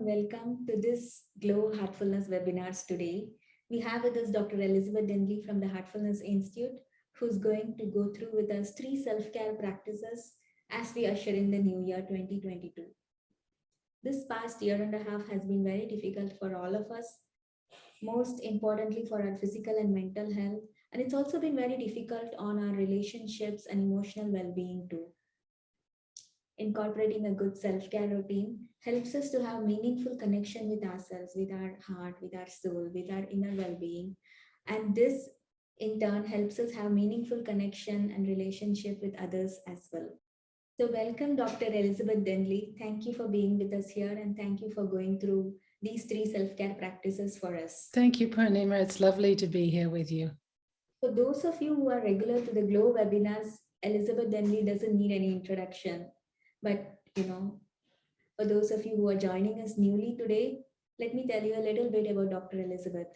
welcome to this Glow Heartfulness Webinars today. We have with us Dr. Elizabeth Denley from the Heartfulness Institute, who's going to go through with us 3 self-care practices as we usher in the new year 2022. This past year and a half has been very difficult for all of us, most importantly for our physical and mental health. And it's also been very difficult on our relationships and emotional well-being too. Incorporating a good self-care routine helps us to have meaningful connection with ourselves, with our heart, with our soul, with our inner well-being. And this in turn helps us have meaningful connection and relationship with others as well. So welcome Dr. Elizabeth Denley. Thank you for being with us here and thank you for going through these 3 self-care practices for us. Thank you, Purnima. It's lovely to be here with you. For those of you who are regular to the GLOW webinars, Elizabeth Denley doesn't need any introduction. But, for those of you who are joining us newly today, let me tell you a little bit about Dr. Elizabeth.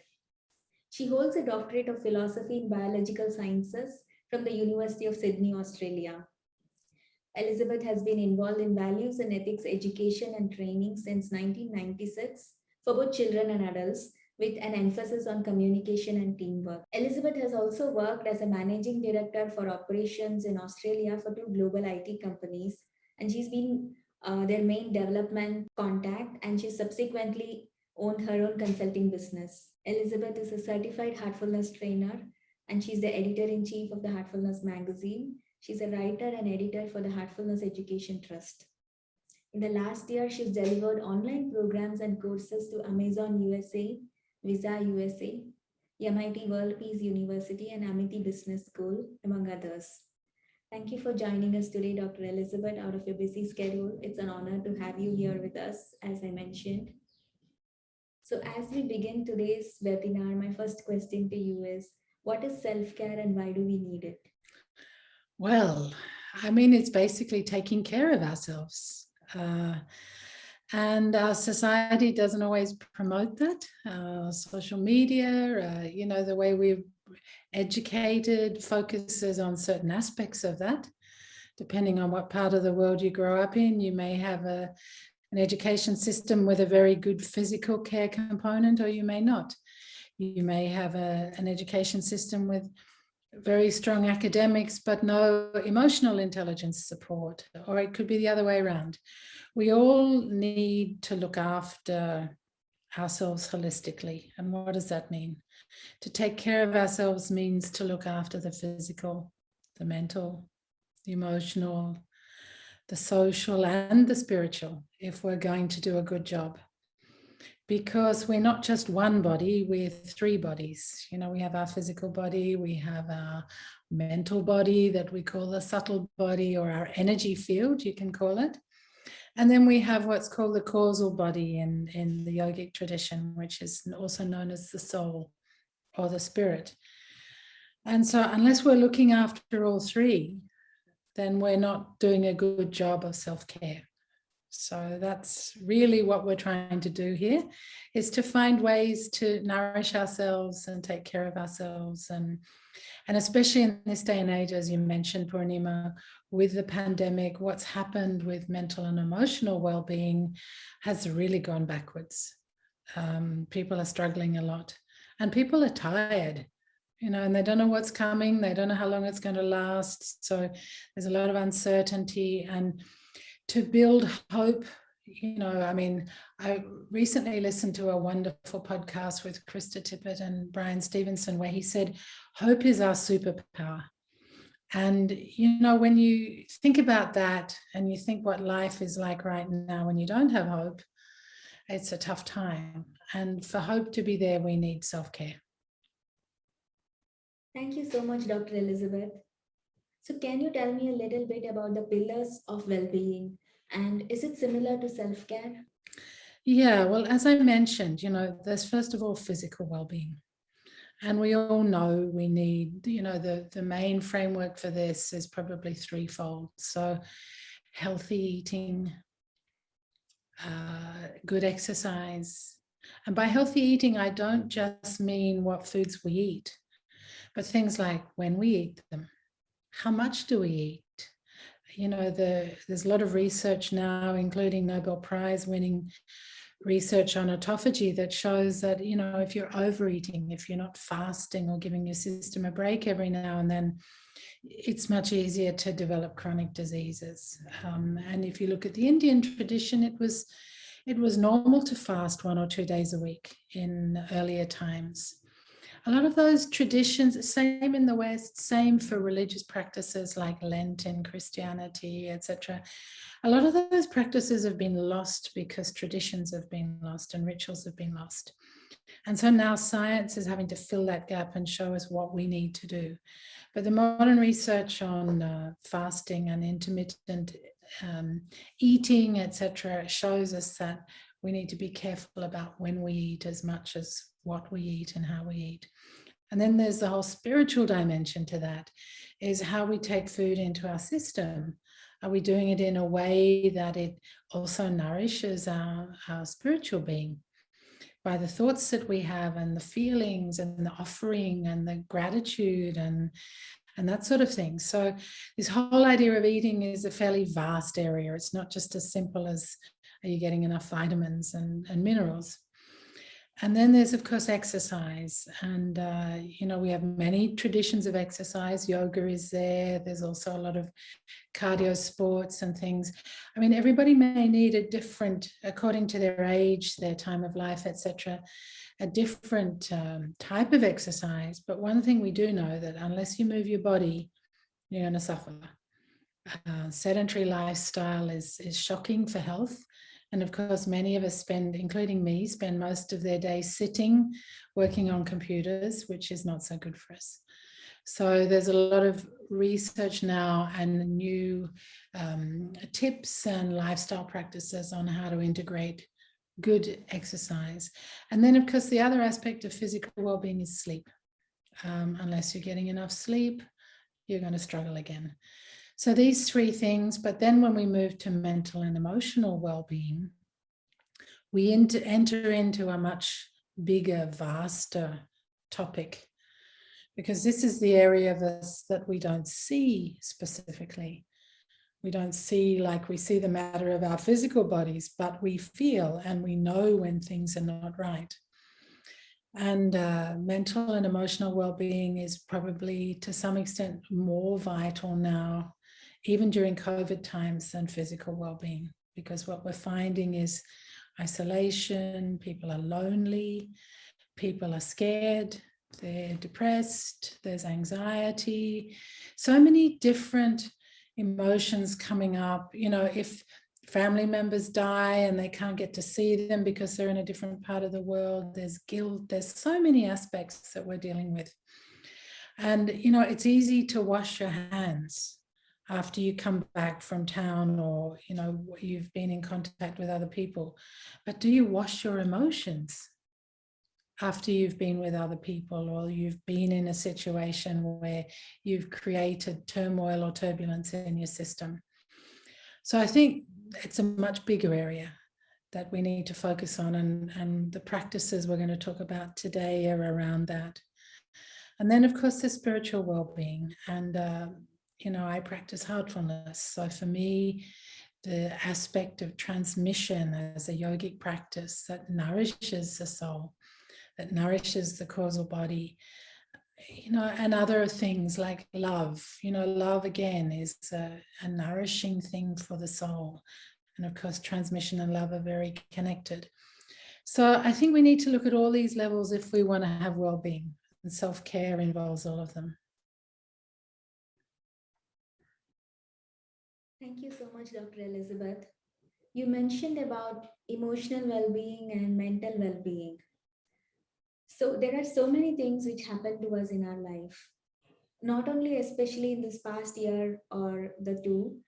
She holds a doctorate of philosophy in biological sciences from the University of Sydney, Australia. Elizabeth has been involved in values and ethics education and training since 1996 for both children and adults, with an emphasis on communication and teamwork. Elizabeth has also worked as a managing director for operations in Australia for 2 global IT companies, and she's been their main development contact, and she subsequently owned her own consulting business. Elizabeth is a certified heartfulness trainer, and she's the editor-in-chief of the Heartfulness Magazine. She's a writer and editor for the Heartfulness Education Trust. In the last year, she's delivered online programs and courses to Amazon USA, Visa USA, MIT World Peace University, and Amity Business School, among others. Thank you for joining us today, Dr. Elizabeth, out of your busy schedule. It's an honor to have you here with us, as I mentioned. So as we begin today's webinar, my first question to you is, what is self-care and why do we need it? Well, it's basically taking care of ourselves. And our society doesn't always promote that. Social media, the way we're educated focuses on certain aspects of that. Depending on what part of the world you grow up in, you may have an education system with a very good physical care component, or you may not. You may have an education system with very strong academics, but no emotional intelligence support, or it could be the other way around. We all need to look after ourselves holistically. And what does that mean? To take care of ourselves means to look after the physical, the mental, the emotional, the social, and the spiritual, if we're going to do a good job. Because we're not just one body, we're 3 bodies. We have our physical body, we have our mental body that we call the subtle body, or our energy field, you can call it. And then we have what's called the causal body in the yogic tradition, which is also known as the soul or the spirit. And so unless we're looking after all 3, then we're not doing a good job of self-care. So that's really what we're trying to do here, is to find ways to nourish ourselves and take care of ourselves. And especially in this day and age, as you mentioned, Purnima, with the pandemic, what's happened with mental and emotional well-being has really gone backwards. People are struggling a lot, and people are tired, and they don't know what's coming. They don't know how long it's going to last. So there's a lot of uncertainty, and to build hope, I recently listened to a wonderful podcast with Krista Tippett and Brian Stevenson, where he said, hope is our superpower. And, when you think about that and you think what life is like right now, when you don't have hope, it's a tough time. And for hope to be there, we need self-care. Thank you so much, Dr. Elizabeth. So can you tell me a little bit about the pillars of well-being, and is it similar to self-care? Yeah, well, as I mentioned, there's first of all physical well-being. And we all know we need, the main framework for this is probably 3-fold. So healthy eating, good exercise. And by healthy eating, I don't just mean what foods we eat, but things like when we eat them, how much do we eat? There's a lot of research now, including Nobel Prize winning research on autophagy that shows that, you know, if you're overeating, if you're not fasting or giving your system a break every now and then, it's much easier to develop chronic diseases. And if you look at the Indian tradition, it was normal to fast 1 or 2 days a week in earlier times. A lot of those traditions, same in the West, same for religious practices like Lent in Christianity, etc. A lot of those practices have been lost because traditions have been lost and rituals have been lost. And so now science is having to fill that gap and show us what we need to do. But the modern research on fasting and intermittent eating, etc., shows us that we need to be careful about when we eat as much as what we eat and how we eat. And then there's the whole spiritual dimension to that, is how we take food into our system. Are we doing it in a way that it also nourishes our spiritual being by the thoughts that we have and the feelings and the offering and the gratitude and that sort of thing? So this whole idea of eating is a fairly vast area. It's not just as simple as, are you getting enough vitamins and minerals? And then there's, of course, exercise. And, you know, we have many traditions of exercise. Yoga is there. There's also a lot of cardio sports and things. I mean, everybody may need a different, according to their age, their time of life, etc., a different type of exercise. But one thing we do know, that unless you move your body, you're going to suffer. Sedentary lifestyle is shocking for health. And of course, many of us spend, including me, spend most of their day sitting, working on computers, which is not so good for us. So there's a lot of research now and new tips and lifestyle practices on how to integrate good exercise. And then, of course, the other aspect of physical well-being is sleep. Unless you're getting enough sleep, you're going to struggle again. So these three things, but then when we move to mental and emotional well-being, we enter into a much bigger, vaster topic, because this is the area of us that we don't see specifically. We don't see like we see the matter of our physical bodies, but we feel and we know when things are not right. And mental and emotional well-being is probably to some extent more vital now, even during COVID times, than physical well-being, because what we're finding is isolation, people are lonely, people are scared, they're depressed, there's anxiety, so many different emotions coming up. You know, if family members die and they can't get to see them because they're in a different part of the world, there's guilt, there's so many aspects that we're dealing with. And, you know, it's easy to wash your hands after you come back from town, or, you know, you've been in contact with other people. But do you wash your emotions after you've been with other people, or you've been in a situation where you've created turmoil or turbulence in your system? So I think it's a much bigger area that we need to focus on, and the practices we're going to talk about today are around that. And then, of course, the spiritual well-being. And, you know, I practice heartfulness. So for me, the aspect of transmission as a yogic practice that nourishes the soul, that nourishes the causal body, you know, and other things like love. You know, love again is a nourishing thing for the soul. And of course, transmission and love are very connected. So I think we need to look at all these levels if we want to have well-being, and self-care involves all of them. Thank you so much, Dr. Elizabeth. You mentioned about emotional well-being and mental well-being. So there are so many things which happen to us in our life, not only especially in this past year or the two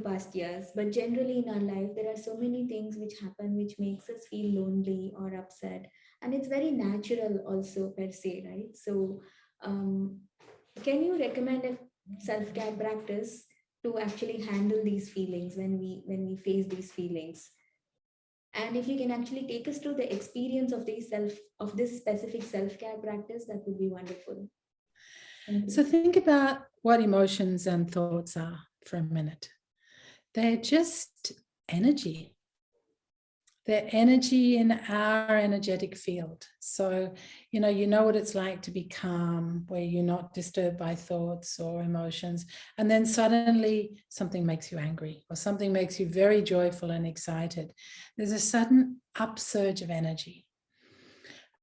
past years, but generally in our life, there are so many things which happen which makes us feel lonely or upset. And it's very natural also per se, right? So can you recommend a self-care practice to actually handle these feelings when we face these feelings? And if you can actually take us through the experience of this specific self-care practice, that would be wonderful. So think about what emotions and thoughts are for a minute. They're just energy. They're energy in our energetic field. So, you know what it's like to be calm, where you're not disturbed by thoughts or emotions. And then suddenly something makes you angry or something makes you very joyful and excited. There's a sudden upsurge of energy.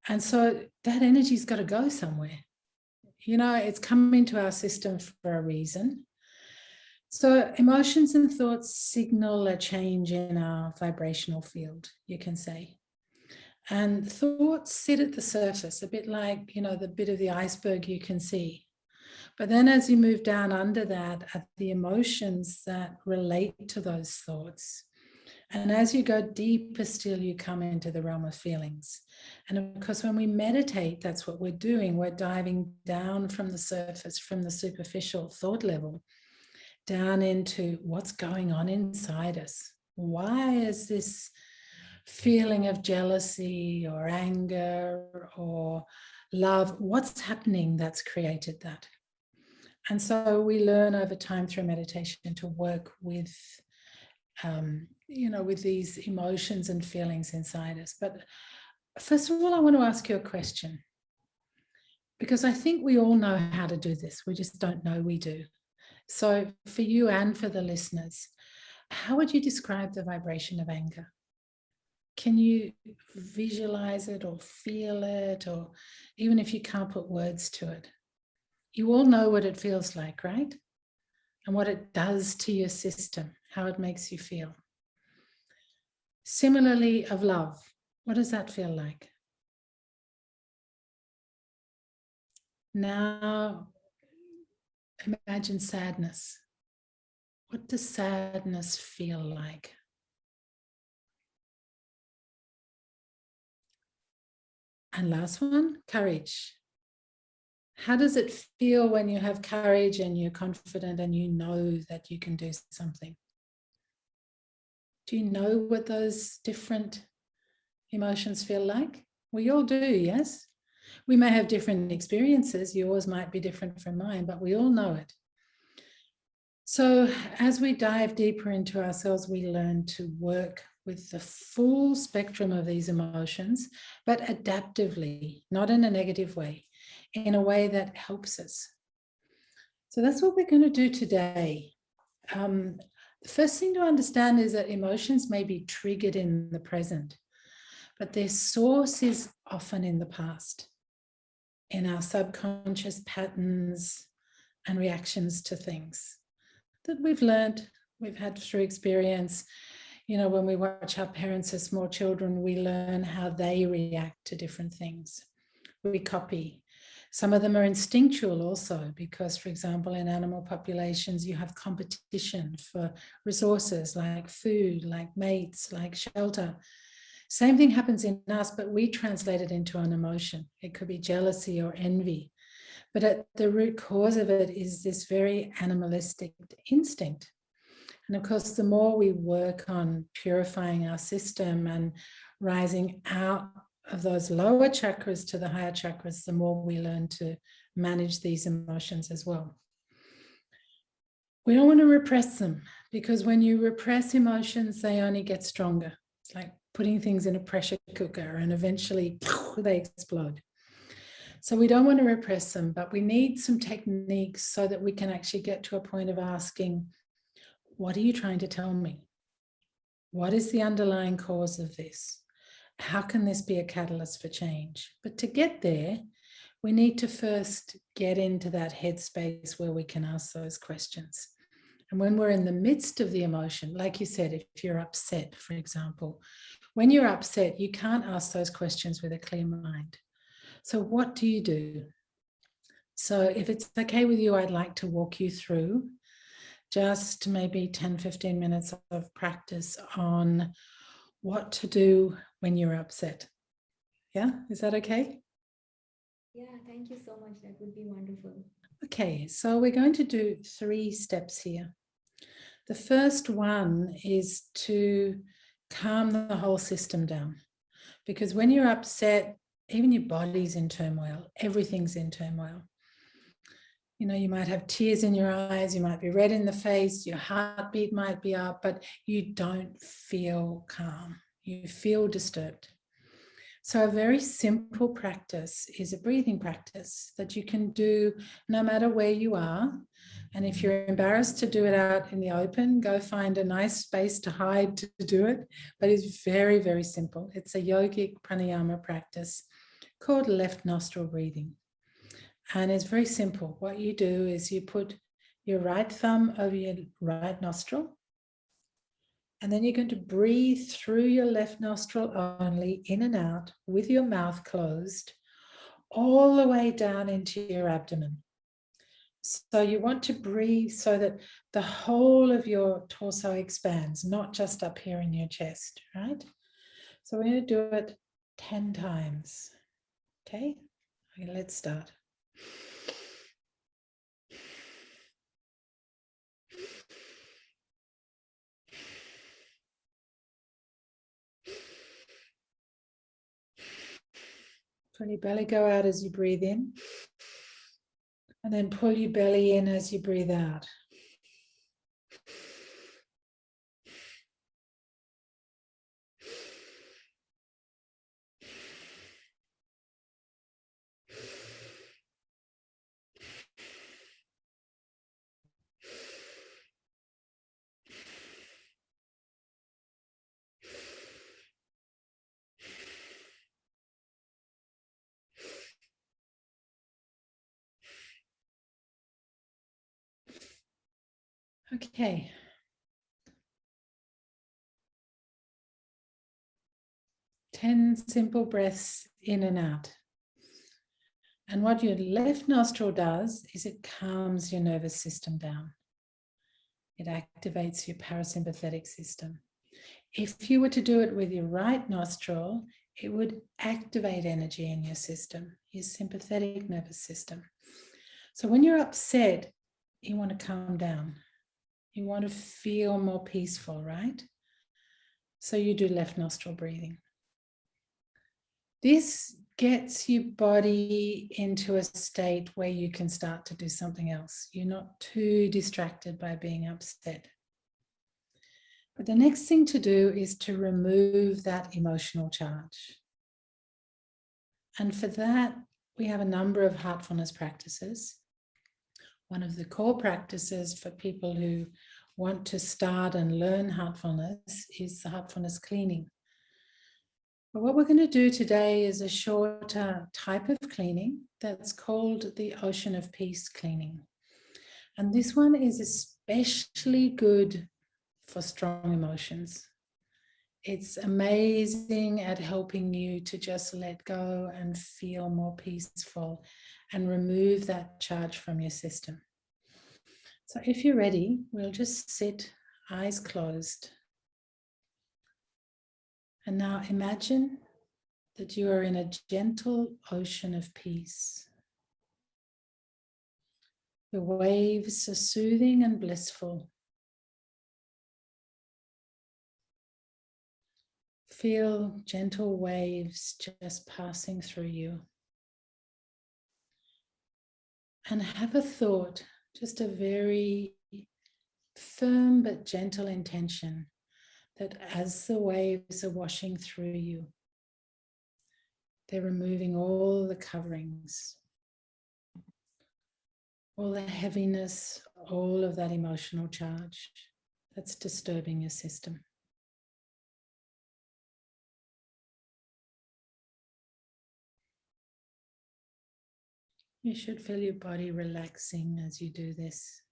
And so that energy's got to go somewhere. It's come into our system for a reason. So emotions and thoughts signal a change in our vibrational field, you can say. And thoughts sit at the surface, a bit like, the bit of the iceberg you can see. But then as you move down under that are the emotions that relate to those thoughts. And as you go deeper still, you come into the realm of feelings. And of course, when we meditate, that's what we're doing. We're diving down from the surface, from the superficial thought level, down into what's going on inside us. Why is this feeling of jealousy or anger or love? What's happening that's created that? And so we learn over time through meditation to work with, with these emotions and feelings inside us. But first of all, I want to ask you a question, because I think we all know how to do this. We just don't know we do. So for you and for the listeners, how would you describe the vibration of anger? Can you visualize it or feel it, or even if you can't put words to it? You all know what it feels like, right? And what it does to your system, how it makes you feel. Similarly, of love, what does that feel like? Now, imagine sadness. What does sadness feel like? And last one, courage. How does it feel when you have courage and you're confident and you know that you can do something? Do you know what those different emotions feel like? We all do, yes? We may have different experiences. Yours might be different from mine, but we all know it. So as we dive deeper into ourselves, we learn to work with the full spectrum of these emotions, but adaptively, not in a negative way, in a way that helps us. So that's what we're going to do today. The first thing to understand is that emotions may be triggered in the present, but their source is often in the past, in our subconscious patterns and reactions to things that we've learned, we've had through experience. When we watch our parents as small children, we learn how they react to different things. We copy. Some of them are instinctual also, because, for example, in animal populations, you have competition for resources like food, like mates, like shelter. Same thing happens in us, but we translate it into an emotion. It could be jealousy or envy. But at the root cause of it is this very animalistic instinct. And of course, the more we work on purifying our system and rising out of those lower chakras to the higher chakras, the more we learn to manage these emotions as well. We don't want to repress them, because when you repress emotions, they only get stronger. It's like putting things in a pressure cooker and eventually they explode. So we don't want to repress them, but we need some techniques so that we can actually get to a point of asking, what are you trying to tell me? What is the underlying cause of this? How can this be a catalyst for change? But to get there, we need to first get into that headspace where we can ask those questions. And when we're in the midst of the emotion, like you said, if you're upset, for example, when you're upset, you can't ask those questions with a clear mind. So what do you do? So if it's okay with you, I'd like to walk you through just maybe 10-15 minutes of practice on what to do when you're upset. Yeah, is that okay? Yeah, thank you so much. That would be wonderful. Okay, so we're going to do 3 steps here. The first one is to calm the whole system down, because when you're upset, even your body's in turmoil, everything's in turmoil. You might have tears in your eyes, you might be red in the face, your heartbeat might be up, but you don't feel calm. You feel disturbed. So a very simple practice is a breathing practice that you can do no matter where you are. And if you're embarrassed to do it out in the open, go find a nice space to hide to do it. But it's very, very simple. It's a yogic pranayama practice called left nostril breathing. And it's very simple. What you do is you put your right thumb over your right nostril, and then you're going to breathe through your left nostril only, in and out, with your mouth closed, all the way down into your abdomen. So you want to breathe so that the whole of your torso expands, not just up here in your chest, right? So we're going to do it 10 times. Okay, let's start. Pull your belly go out as you breathe in, and then pull your belly in as you breathe out. Okay. Ten simple breaths in and out. And what your left nostril does is it calms your nervous system down. It activates your parasympathetic system. If you were to do it with your right nostril, it would activate energy in your system, your sympathetic nervous system. So when you're upset, you want to calm down. You want to feel more peaceful, right? So you do left nostril breathing. This gets your body into a state where you can start to do something else. You're not too distracted by being upset. But the next thing to do is to remove that emotional charge. And for that, we have a number of heartfulness practices. One of the core practices for people who want to start and learn heartfulness is the heartfulness cleaning. But what we're going to do today is a shorter type of cleaning that's called the Ocean of Peace cleaning. And this one is especially good for strong emotions. It's amazing at helping you to just let go and feel more peaceful and remove that charge from your system. So if you're ready, we'll just sit, eyes closed. And now imagine that you are in a gentle ocean of peace. The waves are soothing and blissful. Feel gentle waves just passing through you. And have a thought, just a very firm but gentle intention that as the waves are washing through you, they're removing all the coverings, all the heaviness, all of that emotional charge that's disturbing your system. You should feel your body relaxing as you do this.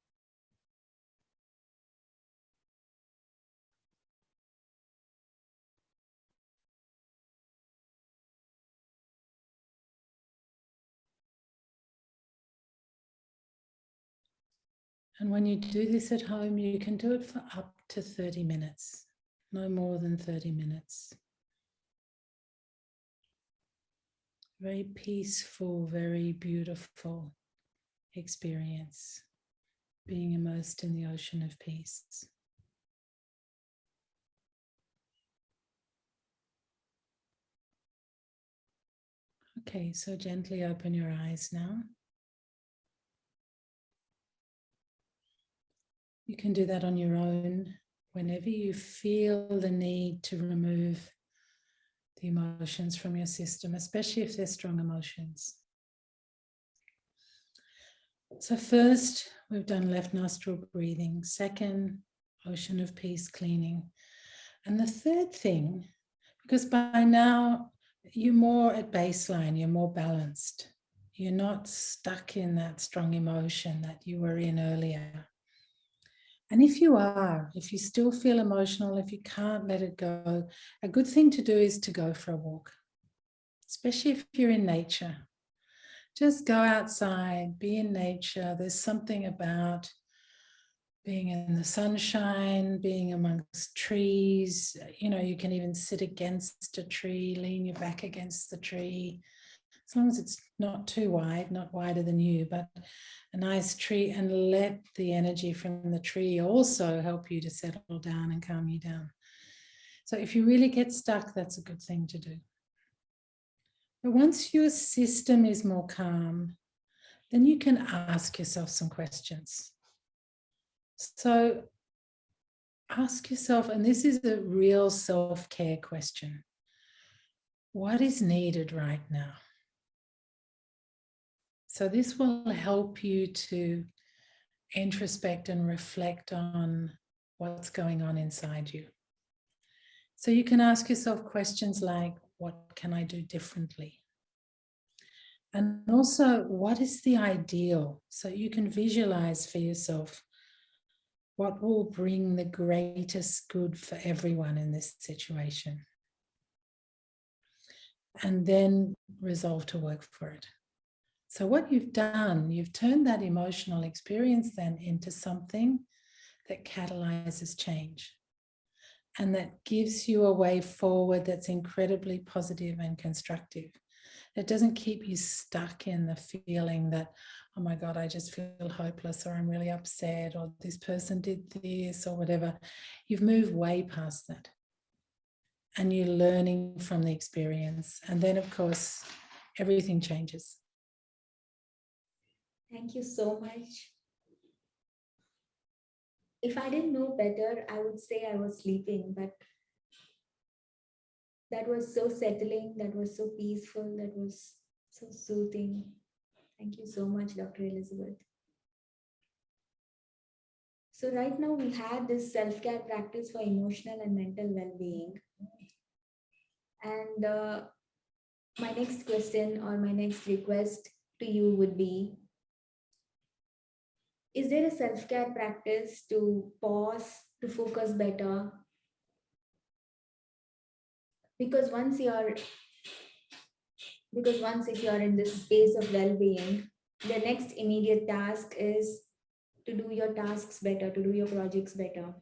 And when you do this at home, you can do it for up to 30 minutes, no more than 30 minutes. Very peaceful, very beautiful experience, being immersed in the ocean of peace. Okay, so gently open your eyes now. You can do that on your own whenever you feel the need to remove the emotions from your system, especially if they're strong emotions. So first, we've done left nostril breathing. Second, ocean of peace cleaning. And the third thing, because by now you're more at baseline, you're more balanced. You're not stuck in that strong emotion that you were in earlier. And if you still feel emotional, if you can't let it go, a good thing to do is to go for a walk, especially if you're in nature. Just go outside, be in nature. There's something about being in the sunshine, being amongst trees. You know, you can even sit against a tree, lean your back against the tree, as long as it's not too wide, not wider than you, but a nice tree, and let the energy from the tree also help you to settle down and calm you down. So if you really get stuck, that's a good thing to do. But once your system is more calm, then you can ask yourself some questions. So ask yourself, and this is a real self-care question, what is needed right now? So this will help you to introspect and reflect on what's going on inside you. So you can ask yourself questions like, what can I do differently? And also, what is the ideal? So you can visualize for yourself what will bring the greatest good for everyone in this situation. And then resolve to work for it. So what you've done, you've turned that emotional experience then into something that catalyzes change and that gives you a way forward that's incredibly positive and constructive. It doesn't keep you stuck in the feeling that, oh my God, I just feel hopeless, or I'm really upset, or this person did this, or whatever. You've moved way past that. And you're learning from the experience. And then, of course, everything changes. Thank you so much. If I didn't know better, I would say I was sleeping, but that was so settling, that was so peaceful, that was so soothing. Thank you so much, Dr. Elizabeth. So right now we had this self-care practice for emotional and mental well-being. And my next question or my next request to you would be, is there a self-care practice to pause, to focus better? Because once if you're in this space of well-being, the next immediate task is to do your tasks better, to do your projects better.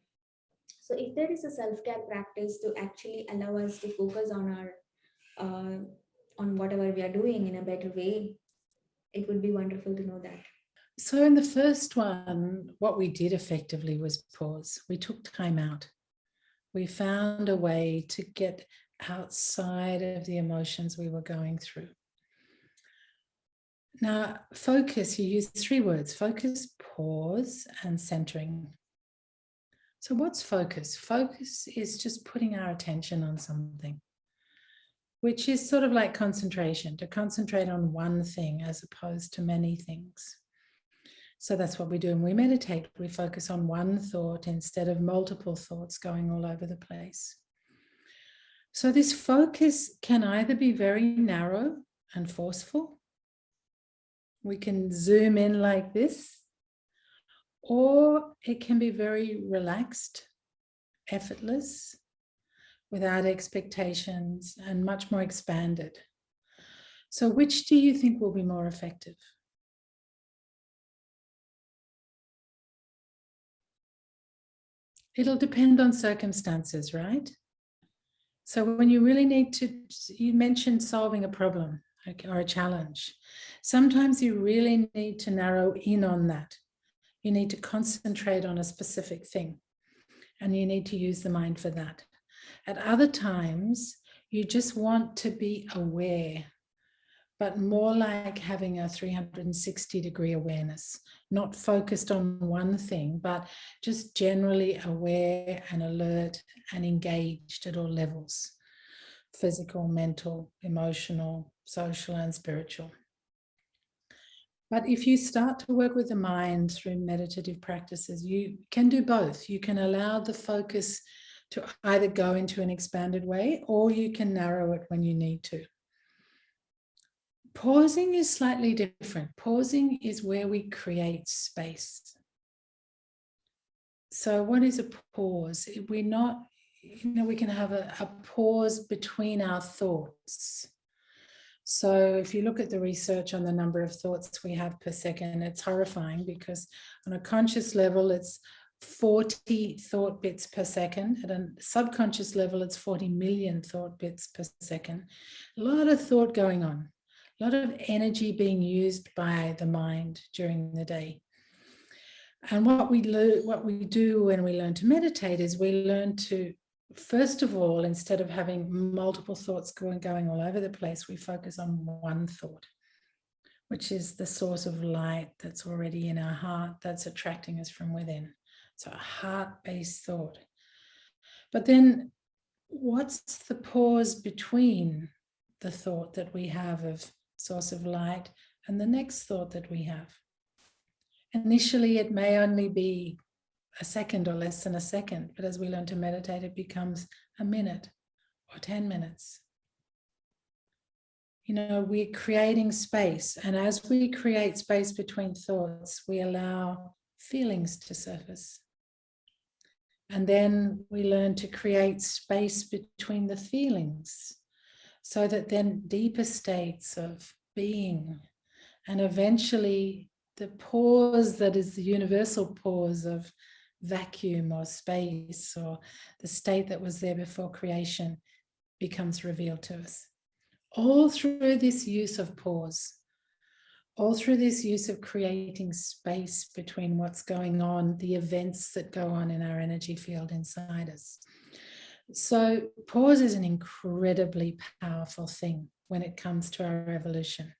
So if there is a self-care practice to actually allow us to focus on our on whatever we are doing in a better way, it would be wonderful to know that. So in the first one, what we did effectively was pause. We took time out. We found a way to get outside of the emotions we were going through. Now, focus, you use 3 words: focus, pause, and centering. So what's focus? Focus is just putting our attention on something, which is sort of like concentration, to concentrate on one thing as opposed to many things. So that's what we do when we meditate. We focus on one thought instead of multiple thoughts going all over the place. So this focus can either be very narrow and forceful. We can zoom in like this, or it can be very relaxed, effortless, without expectations, and much more expanded. So which do you think will be more effective? It'll depend on circumstances, right? So when you really need to, you mentioned solving a problem or a challenge. Sometimes you really need to narrow in on that. You need to concentrate on a specific thing, and you need to use the mind for that. At other times, you just want to be aware, but more like having a 360-degree awareness, not focused on one thing, but just generally aware and alert and engaged at all levels. physical, mental, emotional, social, and spiritual. But if you start to work with the mind through meditative practices, you can do both. You can allow the focus to either go into an expanded way, or you can narrow it when you need to. Pausing is slightly different. Pausing is where we create space. So what is a pause? We're not, we can have a pause between our thoughts. So if you look at the research on the number of thoughts we have per second, it's horrifying, because on a conscious level, it's 40 thought bits per second. At a subconscious level, it's 40 million thought bits per second. A lot of thought going on, a lot of energy being used by the mind during the day. And what we do when we learn to meditate is we learn to, first of all, instead of having multiple thoughts going all over the place, we focus on one thought, which is the source of light that's already in our heart, that's attracting us from within. So a heart-based thought. But then what's the pause between the thought that we have of source of light and the next thought that we have? Initially, it may only be a second or less than a second, but as we learn to meditate, it becomes a minute or 10 minutes. We're creating space, and as we create space between thoughts, we allow feelings to surface. And then we learn to create space between the feelings, so that then deeper states of being, and eventually the pause that is the universal pause of vacuum or space, or the state that was there before creation, becomes revealed to us. All through this use of pause, all through this use of creating space between what's going on, the events that go on in our energy field inside us. So pause is an incredibly powerful thing when it comes to our evolution.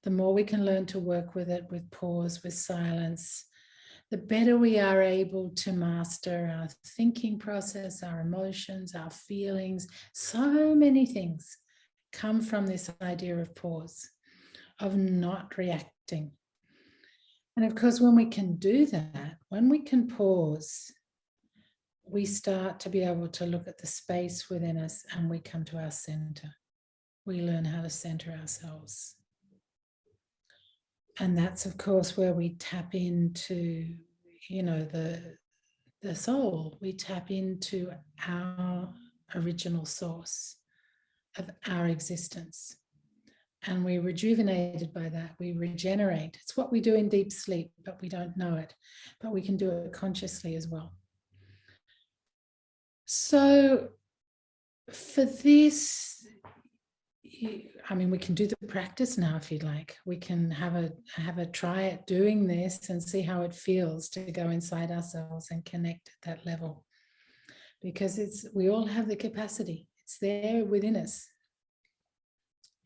The more we can learn to work with it, with pause, with silence, the better we are able to master our thinking process, our emotions, our feelings. So many things come from this idea of pause, of not reacting. And of course, when we can do that, when we can pause, we start to be able to look at the space within us, and we come to our center. We learn how to center ourselves. And that's, of course, where we tap into, the soul. We tap into our original source of our existence. And we're rejuvenated by that. We regenerate. It's what we do in deep sleep, but we don't know it. But we can do it consciously as well. So for this, we can do the practice now if you'd like. We can have a try at doing this and see how it feels to go inside ourselves and connect at that level. Because we all have the capacity. It's there within us.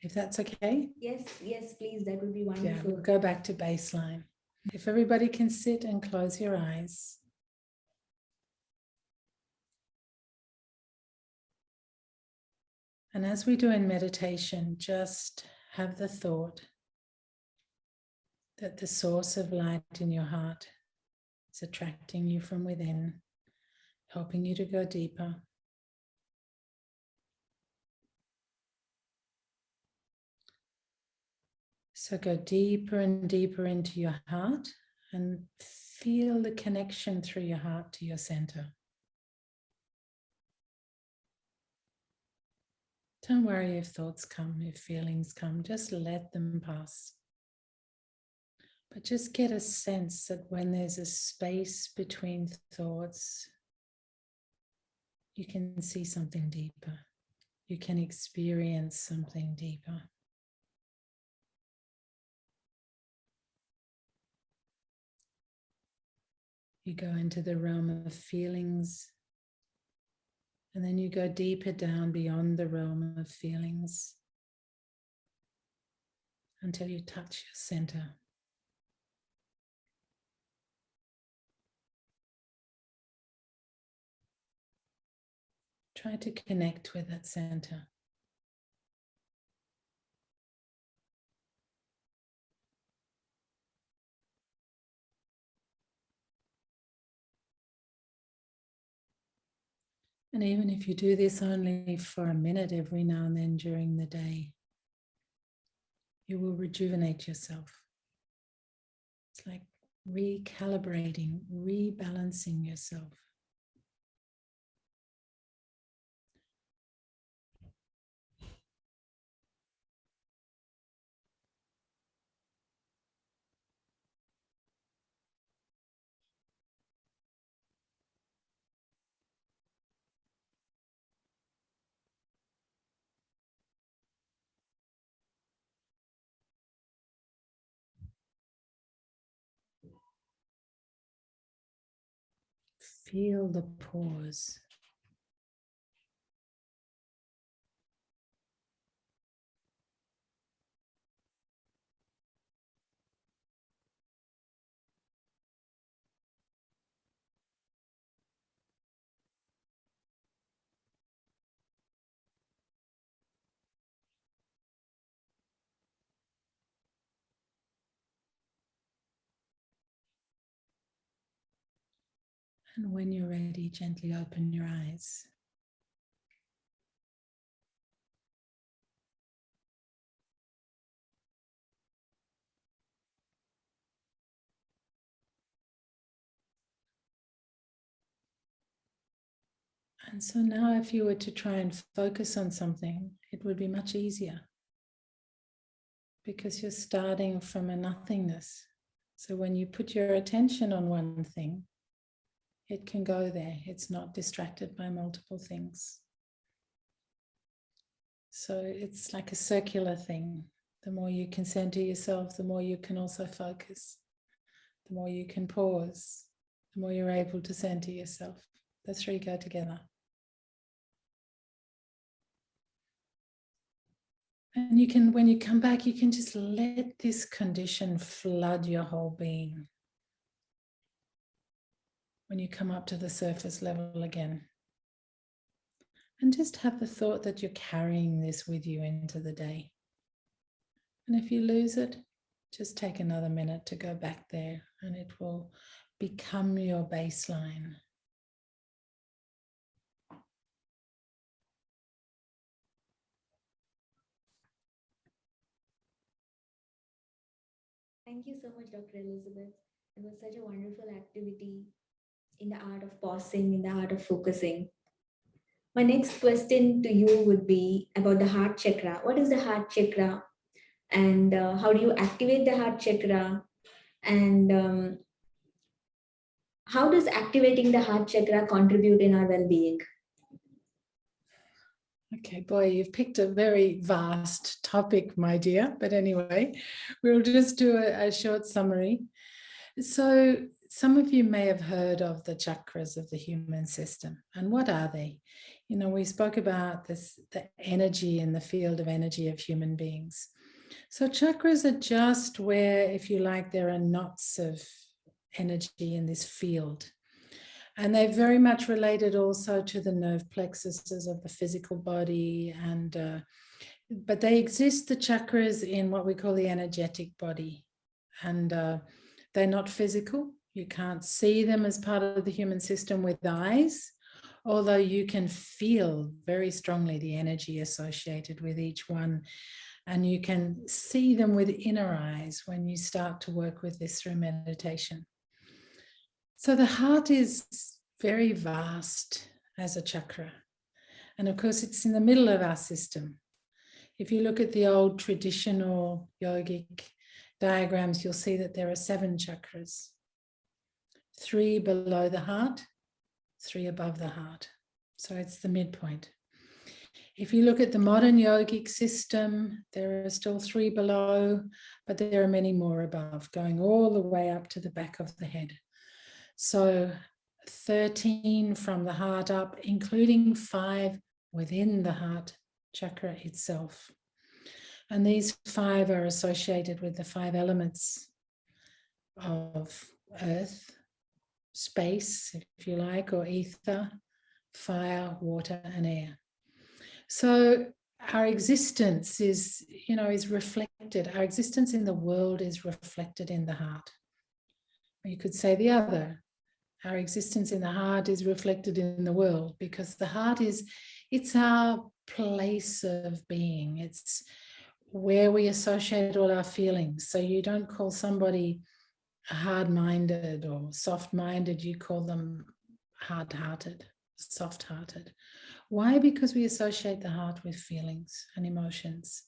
If that's okay? Yes, please. That would be wonderful. Yeah, we'll go back to baseline. If everybody can sit and close your eyes. And as we do in meditation, just have the thought that the source of light in your heart is attracting you from within, helping you to go deeper. So go deeper and deeper into your heart and feel the connection through your heart to your center. Don't worry if thoughts come, if feelings come, just let them pass. But just get a sense that when there's a space between thoughts, you can see something deeper. You can experience something deeper. You go into the realm of feelings, and then you go deeper down beyond the realm of feelings until you touch your center. Try to connect with that center. And even if you do this only for a minute every now and then during the day, you will rejuvenate yourself. It's like recalibrating, rebalancing yourself. Feel the pause. And when you're ready, gently open your eyes. And so now if you were to try and focus on something, it would be much easier because you're starting from a nothingness. So when you put your attention on one thing, it can go there. It's not distracted by multiple things. So it's like a circular thing. The more you can center yourself, the more you can also focus. The more you can pause, the more you're able to center yourself. The three go together. And you can, when you come back, you can just let this condition flood your whole being. When you come up to the surface level again. And just have the thought that you're carrying this with you into the day. And if you lose it, just take another minute to go back there and it will become your baseline. Thank you so much, Dr. Elizabeth. It was such a wonderful activity in the art of pausing, in the art of focusing. My next question to you would be about the heart chakra. What is the heart chakra? And how do you activate the heart chakra? And how does activating the heart chakra contribute in our well-being? Okay, boy, you've picked a very vast topic, my dear. But anyway, we'll just do a short summary. So some of you may have heard of the chakras of the human system. And what are they? You know, we spoke about this, the energy in the field of energy of human beings. So chakras are just where, if you like, there are knots of energy in this field. And they're very much related also to the nerve plexuses of the physical body. And but they exist, the chakras, in what we call the energetic body. And they're not physical. You can't see them as part of the human system with eyes, although you can feel very strongly the energy associated with each one. And you can see them with inner eyes when you start to work with this through meditation. So the heart is very vast as a chakra. And of course, it's in the middle of our system. If you look at the old traditional yogic diagrams, you'll see that there are 7 chakras. 3 below the heart, 3 above the heart. So it's the midpoint. If you look at the modern yogic system, there are still 3 below, but there are many more above, going all the way up to the back of the head. So 13 from the heart up, including 5 within the heart chakra itself. And these 5 are associated with the 5 elements of earth, space, if you like, or ether, fire, water, and air. So our existence is, is reflected. Our existence in the world is reflected in the heart. Or you could say the other. Our existence in the heart is reflected in the world, because the heart it's our place of being. It's where we associate all our feelings. So you don't call somebody hard-minded or soft-minded, you call them hard-hearted, soft-hearted. Why? Because we associate the heart with feelings and emotions.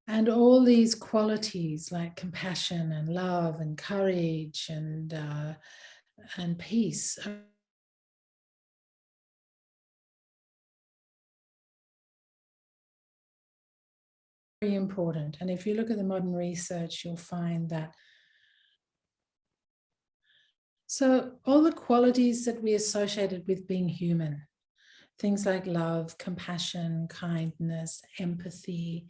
And all these qualities like compassion and love and courage and peace are very important. And if you look at the modern research, you'll find that. So all the qualities that we associated with being human, things like love, compassion, kindness, empathy,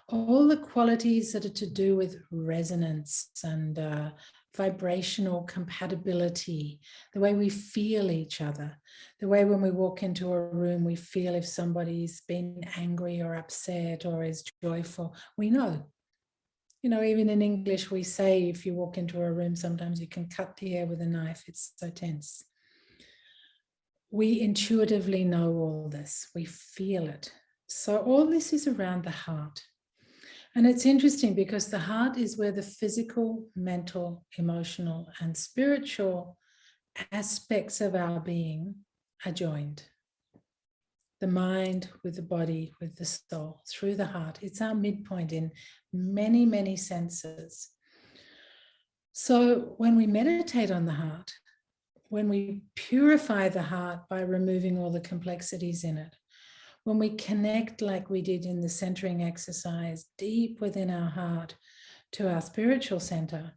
all the qualities that are to do with resonance and vibrational compatibility, the way we feel each other, the way when we walk into a room, we feel if somebody's been angry or upset or is joyful. We know. You know, even in English, we say if you walk into a room, sometimes you can cut the air with a knife. It's so tense. We intuitively know all this. We feel it. So all this is around the heart. And it's interesting because the heart is where the physical, mental, emotional, and spiritual aspects of our being are joined. The mind with the body, with the soul, through the heart. It's our midpoint in many, many senses. So when we meditate on the heart, when we purify the heart by removing all the complexities in it, when we connect like we did in the centering exercise deep within our heart to our spiritual center,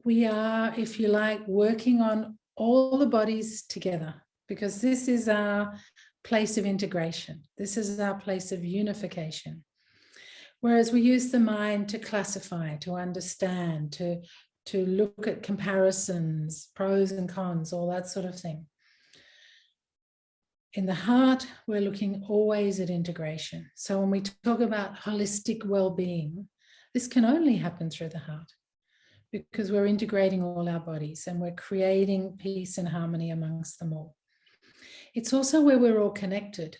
we are, if you like, working on all the bodies together, because this is our place of integration. This is our place of unification. Whereas we use the mind to classify, to understand, to look at comparisons, pros and cons, all that sort of thing. In the heart, we're looking always at integration. So when we talk about holistic well-being, this can only happen through the heart, because we're integrating all our bodies and we're creating peace and harmony amongst them all. It's also where we're all connected.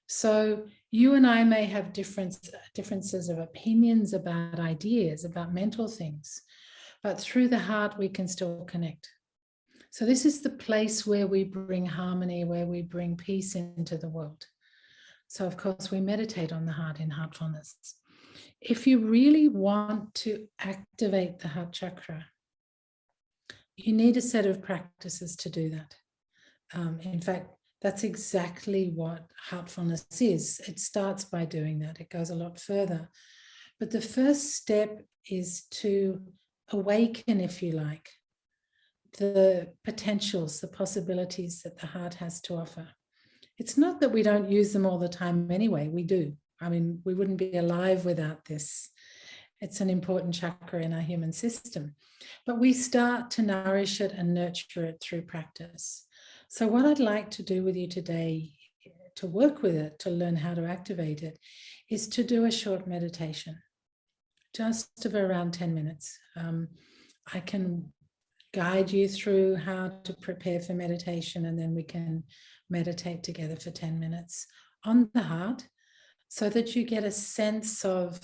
So you and I may have differences of opinions about ideas, about mental things, but through the heart, we can still connect. So this is the place where we bring harmony, where we bring peace into the world. So of course, we meditate on the heart in Heartfulness. If you really want to activate the heart chakra, you need a set of practices to do that. In fact, that's exactly what Heartfulness is. It starts by doing that. It goes a lot further. But the first step is to awaken, if you like, the potentials, the possibilities that the heart has to offer. It's not that we don't use them all the time anyway, we do. I mean, we wouldn't be alive without this. It's an important chakra in our human system. But we start to nourish it and nurture it through practice. So what I'd like to do with you today, to work with it, to learn how to activate it, is to do a short meditation, just of around 10 minutes. I can guide you through how to prepare for meditation, and then we can meditate together for 10 minutes on the heart, so that you get a sense of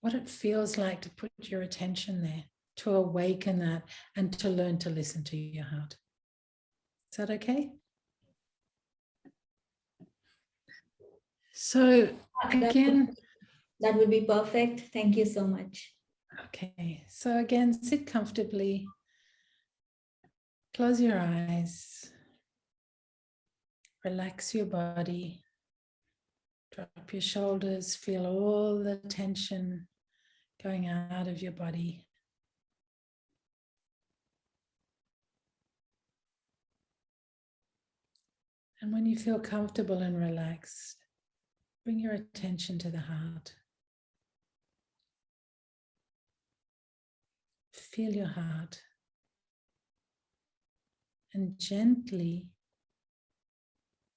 what it feels like to put your attention there, to awaken that, and to learn to listen to your heart. Is that okay? So again, that would be perfect. Thank you so much. Okay, so again, sit comfortably. Close your eyes. Relax your body. Drop your shoulders. Feel all the tension going out of your body. And when you feel comfortable and relaxed, bring your attention to the heart. Feel your heart. And gently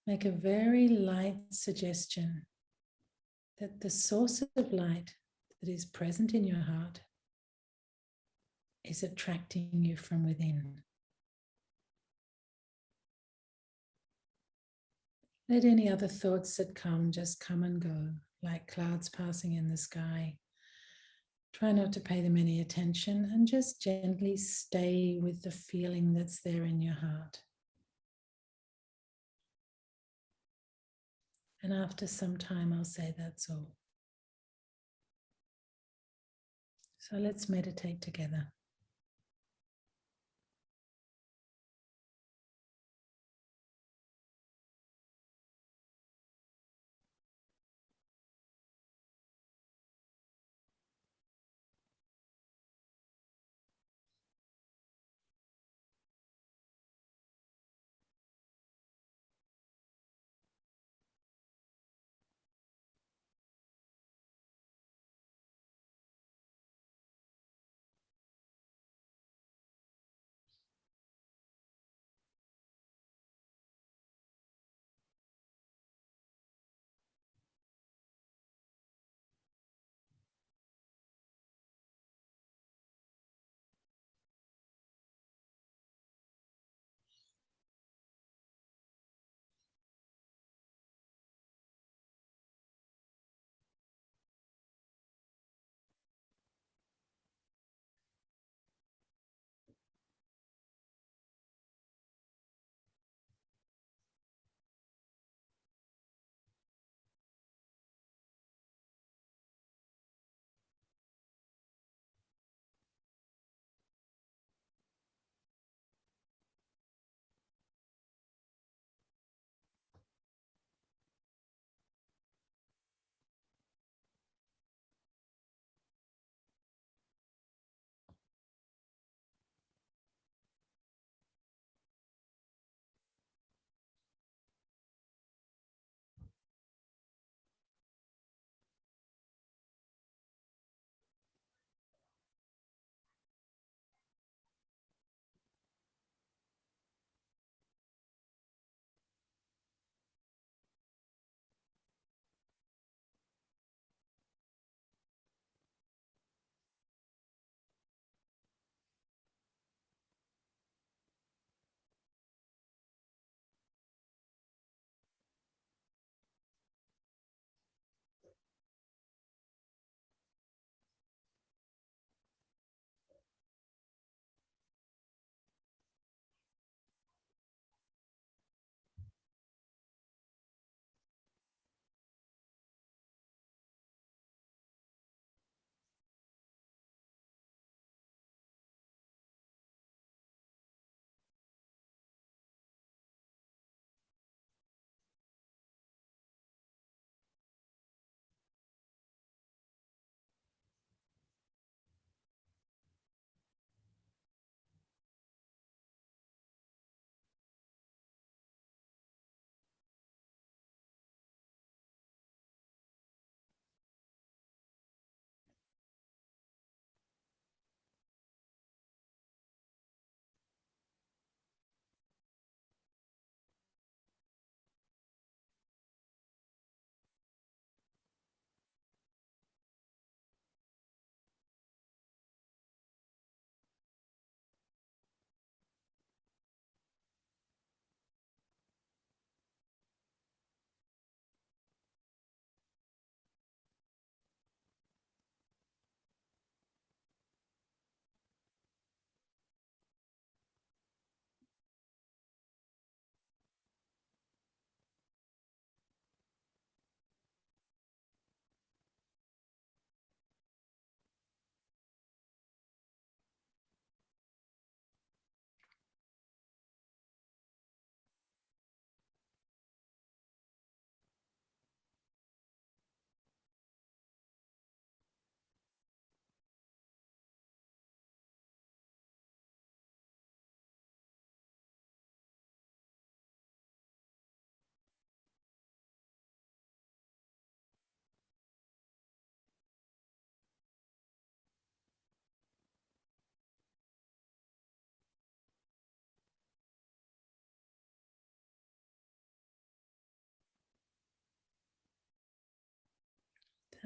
make a very light suggestion that the source of light that is present in your heart is attracting you from within. Let any other thoughts that come just come and go, like clouds passing in the sky. Try not to pay them any attention and just gently stay with the feeling that's there in your heart. And after some time, I'll say that's all. So let's meditate together.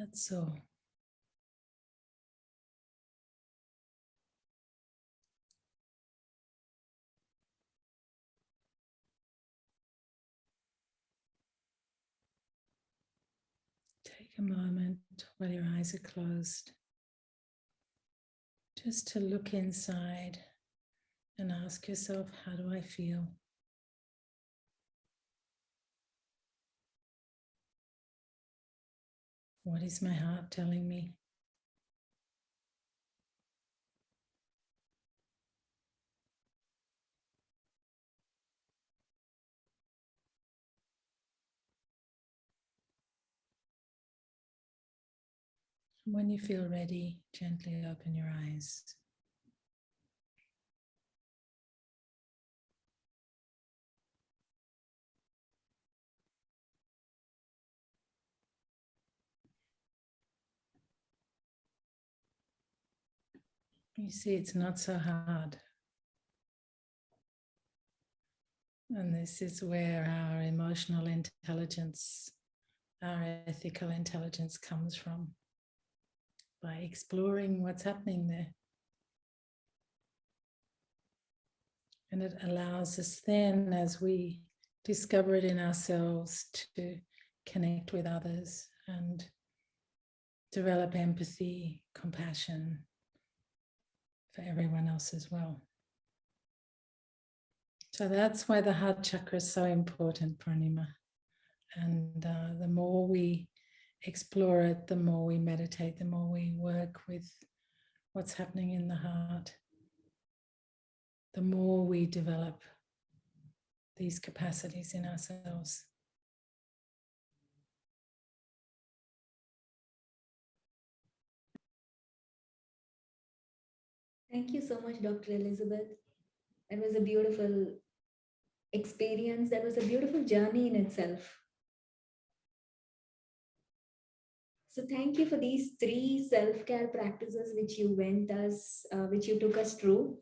That's all. Take a moment while your eyes are closed, just to look inside and ask yourself, how do I feel? What is my heart telling me? When you feel ready, gently open your eyes. You see, it's not so hard. And this is where our emotional intelligence, our ethical intelligence comes from, by exploring what's happening there. And it allows us then, as we discover it in ourselves, to connect with others and develop empathy, compassion for everyone else as well. So that's why the heart chakra is so important, Purnima. And the more we explore it, the more we meditate, the more we work with what's happening in the heart, the more we develop these capacities in ourselves. Thank you so much, Dr. Elizabeth. It was a beautiful experience. That was a beautiful journey in itself. So thank you for these 3 self-care practices which you took us through.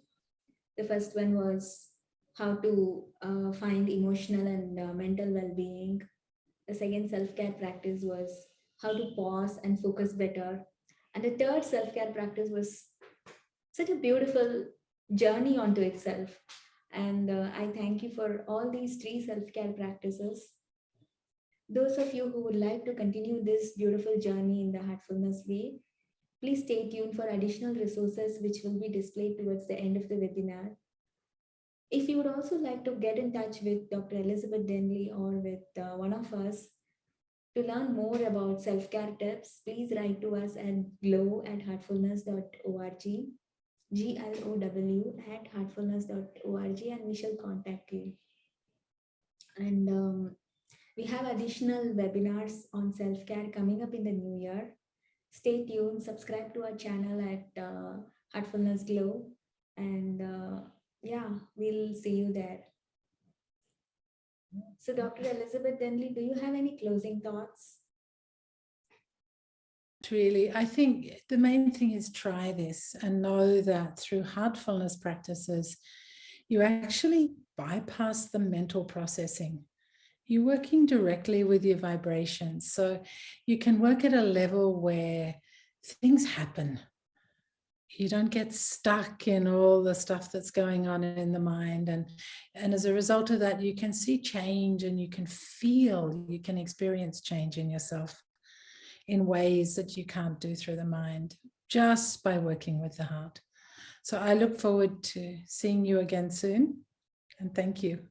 The first one was how to find emotional and mental well-being. The second self-care practice was how to pause and focus better. And the third self-care practice was such a beautiful journey onto itself. And I thank you for all these 3 self-care practices. Those of you who would like to continue this beautiful journey in the Heartfulness way, please stay tuned for additional resources which will be displayed towards the end of the webinar. If you would also like to get in touch with Dr. Elizabeth Denley or with one of us to learn more about self-care tips, please write to us at glow@heartfulness.org, glow@heartfulness.org, and we shall contact you. And we have additional webinars on self-care coming up in the new year. Stay tuned, subscribe to our channel at Heartfulness Glow, and yeah, we'll see you there. So Dr. Elizabeth Denley, do you have any closing thoughts? Really, I think the main thing is try this and know that through heartfulness practices, you actually bypass the mental processing. You're working directly with your vibrations. So you can work at a level where things happen. You don't get stuck in all the stuff that's going on in the mind. And as a result of that, you can see change and you can experience change in yourself in ways that you can't do through the mind, just by working with the heart. So I look forward to seeing you again soon. And thank you.